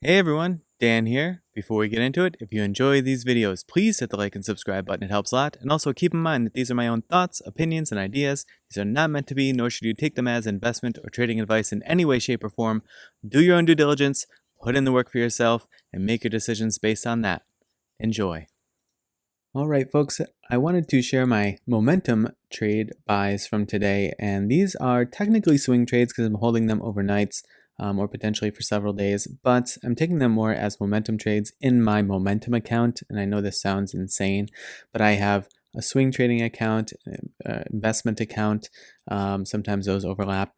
Hey everyone, Dan here. Before we get into it, if you enjoy these videos, please hit the like and subscribe button. It helps a lot. And also keep in mind that these are my own thoughts, opinions, and ideas. These are not meant to be, nor should you take them as investment or trading advice in any way, shape, or form. Do your own due diligence, put in the work for yourself, and make your decisions based on that. Enjoy. All right, folks, I wanted to share my momentum trade buys from today, and these are technically swing trades because I'm holding them overnights or potentially for several days, but I'm taking them more as momentum trades in my momentum account. And I know this sounds insane, but I have a swing trading account, investment account. Sometimes those overlap.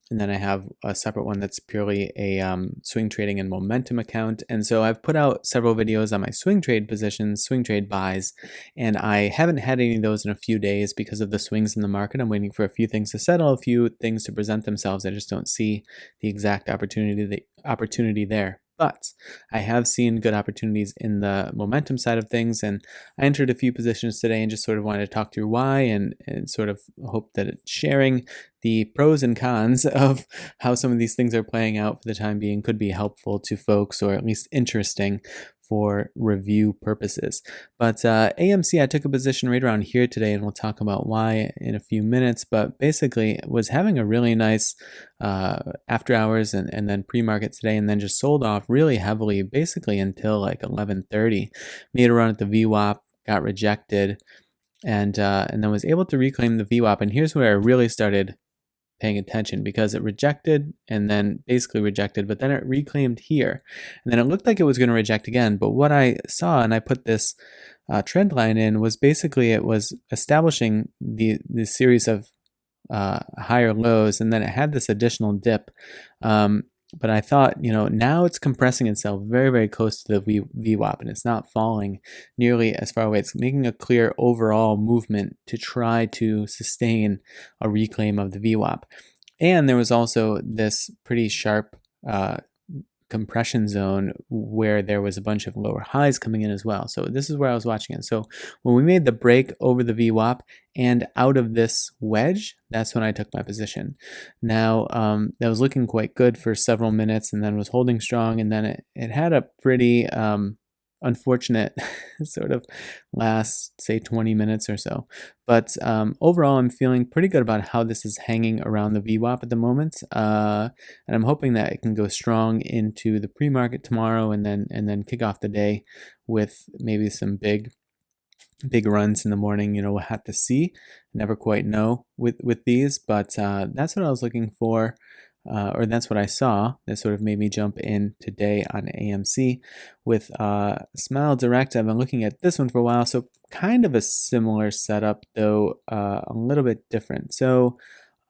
And then I have a separate one that's purely a swing trading and momentum account. And so I've put out several videos on my swing trade positions, swing trade buys, and I haven't had any of those in a few days because of the swings in the market. I'm waiting for a few things to settle, a few things to present themselves. I just don't see the exact opportunity there. But I have seen good opportunities in the momentum side of things, and I entered a few positions today and just sort of wanted to talk through why and sort of hope that sharing the pros and cons of how some of these things are playing out for the time being could be helpful to folks, or at least interesting for review purposes. But AMC, I took a position right around here today, and we'll talk about why in a few minutes. But basically, was having a really nice after hours and then pre-market today, and then just sold off really heavily, basically until like 11:30. Made a run at the VWAP, got rejected, and then was able to reclaim the VWAP. And here's where I really started paying attention, because it rejected and then basically rejected, but then it reclaimed here, and then it looked like it was going to reject again. But what I saw, and I put this trend line in, was basically it was establishing the series of higher lows, and then it had this additional dip. But I thought, now it's compressing itself very, very close to the VWAP, and it's not falling nearly as far away. It's making a clear overall movement to try to sustain a reclaim of the VWAP. And there was also this pretty sharp compression zone where there was a bunch of lower highs coming in as well. So this is where I was watching it. So when we made the break over the VWAP and out of this wedge, that's when I took my position. Now that was looking quite good for several minutes, and then was holding strong, and then it had a pretty unfortunate sort of last, say, 20 minutes or so. But overall, I'm feeling pretty good about how this is hanging around the VWAP at the moment, and I'm hoping that it can go strong into the pre-market tomorrow, and then kick off the day with maybe some big runs in the morning. We'll have to see. Never quite know with these, but that's what I was looking for. Or that's what I saw that sort of made me jump in today on AMC with Smile Direct. I've been looking at this one for a while, so kind of a similar setup, though a little bit different. So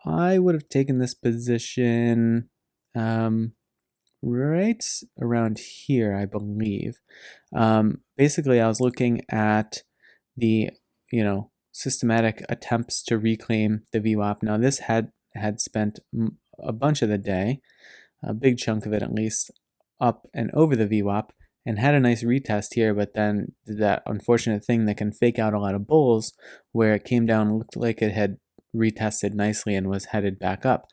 I would have taken this position right around here, I believe. Basically, I was looking at the systematic attempts to reclaim the VWAP. Now this had spent a bunch of the day, a big chunk of it at least, up and over the VWAP, and had a nice retest here, but then did that unfortunate thing that can fake out a lot of bulls, where it came down and looked like it had retested nicely and was headed back up.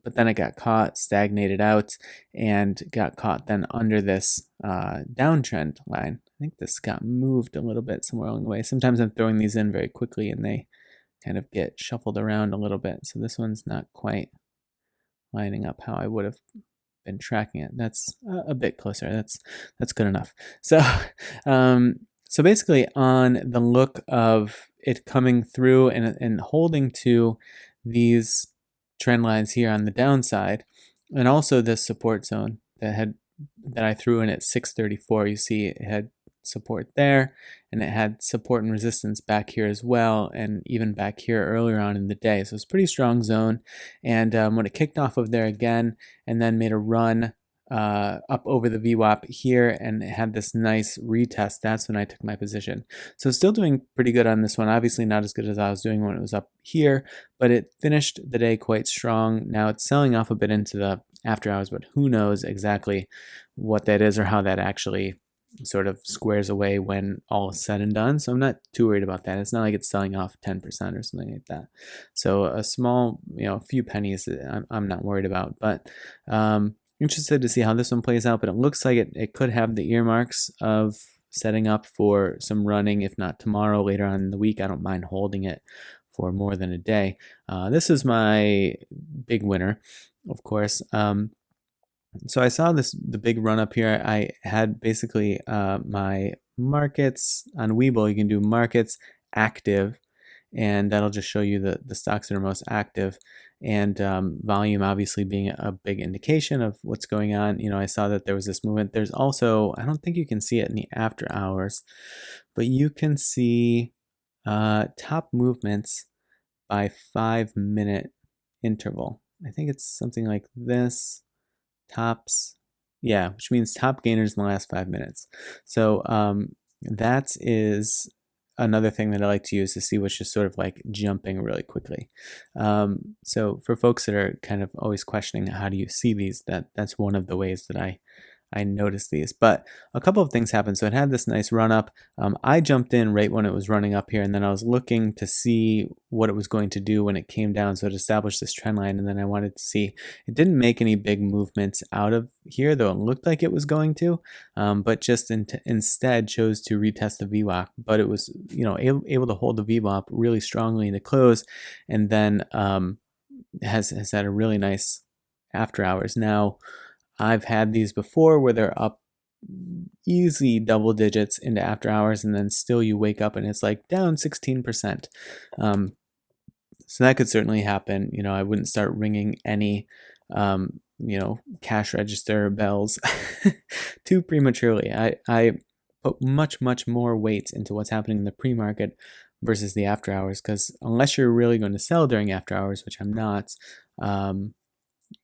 But then it got caught, stagnated out, and got caught then under this downtrend line. I think this got moved a little bit somewhere along the way. Sometimes I'm throwing these in very quickly and they kind of get shuffled around a little bit. So this one's not quite lining up how I would have been tracking it. That's a bit closer. That's good enough. So so basically, on the look of it coming through and holding to these trend lines here on the downside, and also this support zone that I threw in at 634. You see it had support there, and it had support and resistance back here as well, and even back here earlier on in the day. So it's a pretty strong zone. And when it kicked off of there again and then made a run up over the VWAP here, and it had this nice retest, that's when I took my position. So still doing pretty good on this one. Obviously not as good as I was doing when it was up here, but it finished the day quite strong. Now it's selling off a bit into the after hours, but who knows exactly what that is or how that actually sort of squares away when all is said and done. So I'm not too worried about that. It's not like it's selling off 10% or something like that. So a small, a few pennies I'm not worried about. But interested to see how this one plays out, but it looks like it could have the earmarks of setting up for some running, if not tomorrow, later on in the week. I don't mind holding it for more than a day. This is my big winner, of course. So I saw the big run up here. I had basically my markets on Webull. You can do markets active, and that'll just show you the stocks that are most active, and volume obviously being a big indication of what's going on. I saw that there was this movement. There's also, I don't think you can see it in the after hours, but you can see top movements by 5-minute interval. I think it's something like this. Tops, yeah, which means top gainers in the last 5 minutes. So that is another thing that I like to use to see what's just sort of like jumping really quickly. So for folks that are kind of always questioning how do you see these, that's one of the ways that I noticed these. But a couple of things happened. So it had this nice run up. I jumped in right when it was running up here, and then I was looking to see what it was going to do when it came down. So it established this trend line, and then I wanted to see. It didn't make any big movements out of here, though it looked like it was going to, but just instead chose to retest the VWAP. But it was, able to hold the VWAP really strongly in the close, and then has had a really nice after hours. Now, I've had these before where they're up easy double digits into after hours, and then still you wake up and it's like down 16%. So that could certainly happen. I wouldn't start ringing any, cash register bells too prematurely. I put much more weight into what's happening in the pre-market versus the after hours, because unless you're really going to sell during after hours, which I'm not,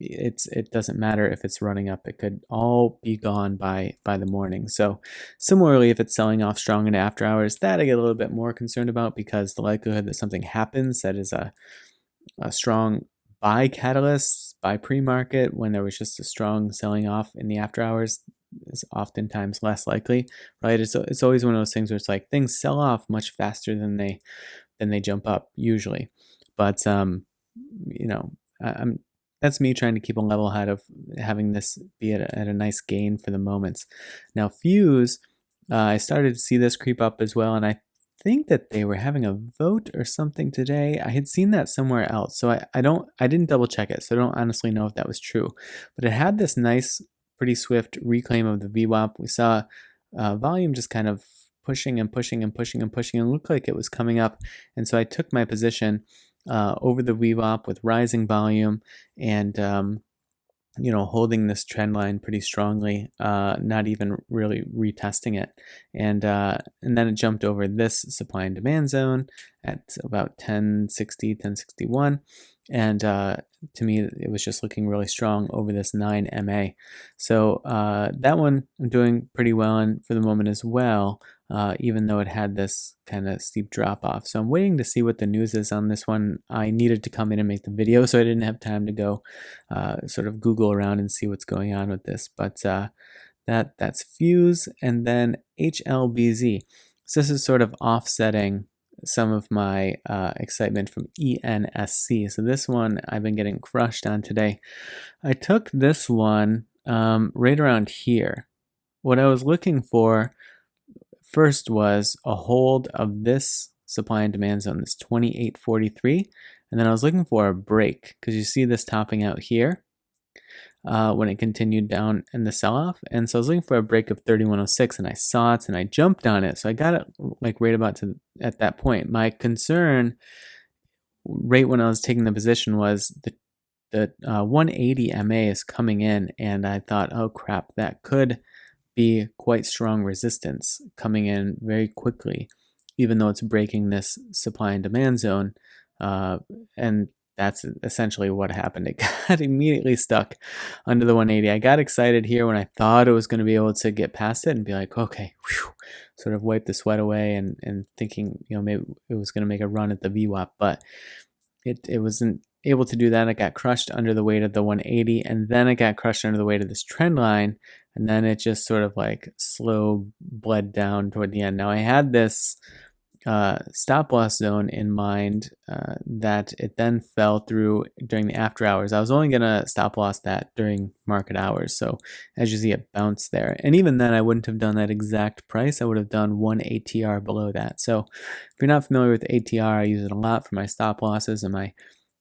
it doesn't matter if it's running up. It could all be gone by the morning. So similarly, if it's selling off strong into after hours, that I get a little bit more concerned about, because the likelihood that something happens that is a strong buy catalyst by pre-market when there was just a strong selling off in the after hours is oftentimes less likely, right? It's always one of those things where it's like things sell off much faster than they jump up usually. But that's me trying to keep a level head of having this be at a nice gain for the moments. Now, Fuse, I started to see this creep up as well, and I think that they were having a vote or something today. I had seen that somewhere else, so I didn't double check it, so I don't honestly know if that was true. But it had this nice, pretty swift reclaim of the VWAP. We saw volume just kind of pushing and pushing and pushing and pushing, and looked like it was coming up. And so I took my position over the VWAP with rising volume, and holding this trend line pretty strongly, not even really retesting it, and then it jumped over this supply and demand zone at about 1060, 1061, and to me it was just looking really strong over this 9 MA. So that one I'm doing pretty well in for the moment as well, even though it had this kind of steep drop off. So I'm waiting to see what the news is on this one. I needed to come in and make the video, so I didn't have time to go sort of Google around and see what's going on with this. But that's Fuse, and then HLBZ. So this is sort of offsetting some of my excitement from ENSC. So this one I've been getting crushed on today. I took this one right around here. What I was looking for first was a hold of this supply and demand zone, this 2843, and then I was looking for a break, because you see this topping out here when it continued down in the sell-off, and so I was looking for a break of 3106, and I saw it and I jumped on it. So I got it like right about at that point. My concern right when I was taking the position was the 180 MA is coming in, and I thought, oh crap, that could be quite strong resistance coming in very quickly, even though it's breaking this supply and demand zone, and that's essentially what happened. It got immediately stuck under the 180. I got excited here when I thought it was going to be able to get past it and be like, okay, whew, sort of wipe the sweat away, and thinking, maybe it was going to make a run at the VWAP, but it wasn't able to do that. It got crushed under the weight of the 180, and then it got crushed under the weight of this trend line, and then it just sort of like slow bled down toward the end. Now I had this stop loss zone in mind that it then fell through during the after hours. I was only going to stop loss that during market hours. So as you see, it bounced there. And even then, I wouldn't have done that exact price. I would have done one ATR below that. So if you're not familiar with ATR, I use it a lot for my stop losses and my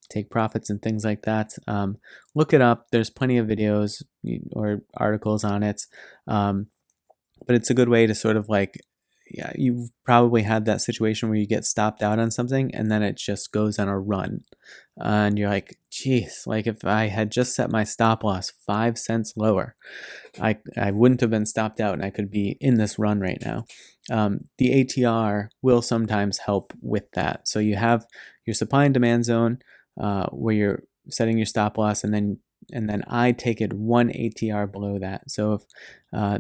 take profits and things like that. Look it up. There's plenty of videos or articles on it. But it's a good way to sort of like, yeah, you've probably had that situation where you get stopped out on something and then it just goes on a run. And you're like, geez, like if I had just set my stop loss 5 cents lower, I wouldn't have been stopped out and I could be in this run right now. The ATR will sometimes help with that. So you have your supply and demand zone where you're setting your stop loss, and then I take it 1 ATR below that. So if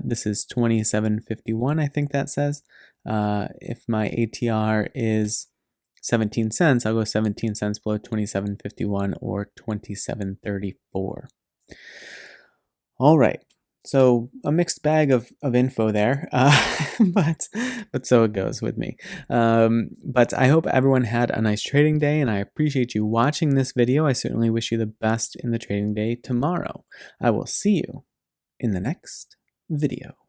this is 27.51, I think that says, if my ATR is 17 cents, I'll go 17 cents below 27.51 or 27.34. All right. So a mixed bag of info there, but so it goes with me. But I hope everyone had a nice trading day, and I appreciate you watching this video. I certainly wish you the best in the trading day tomorrow. I will see you in the next video.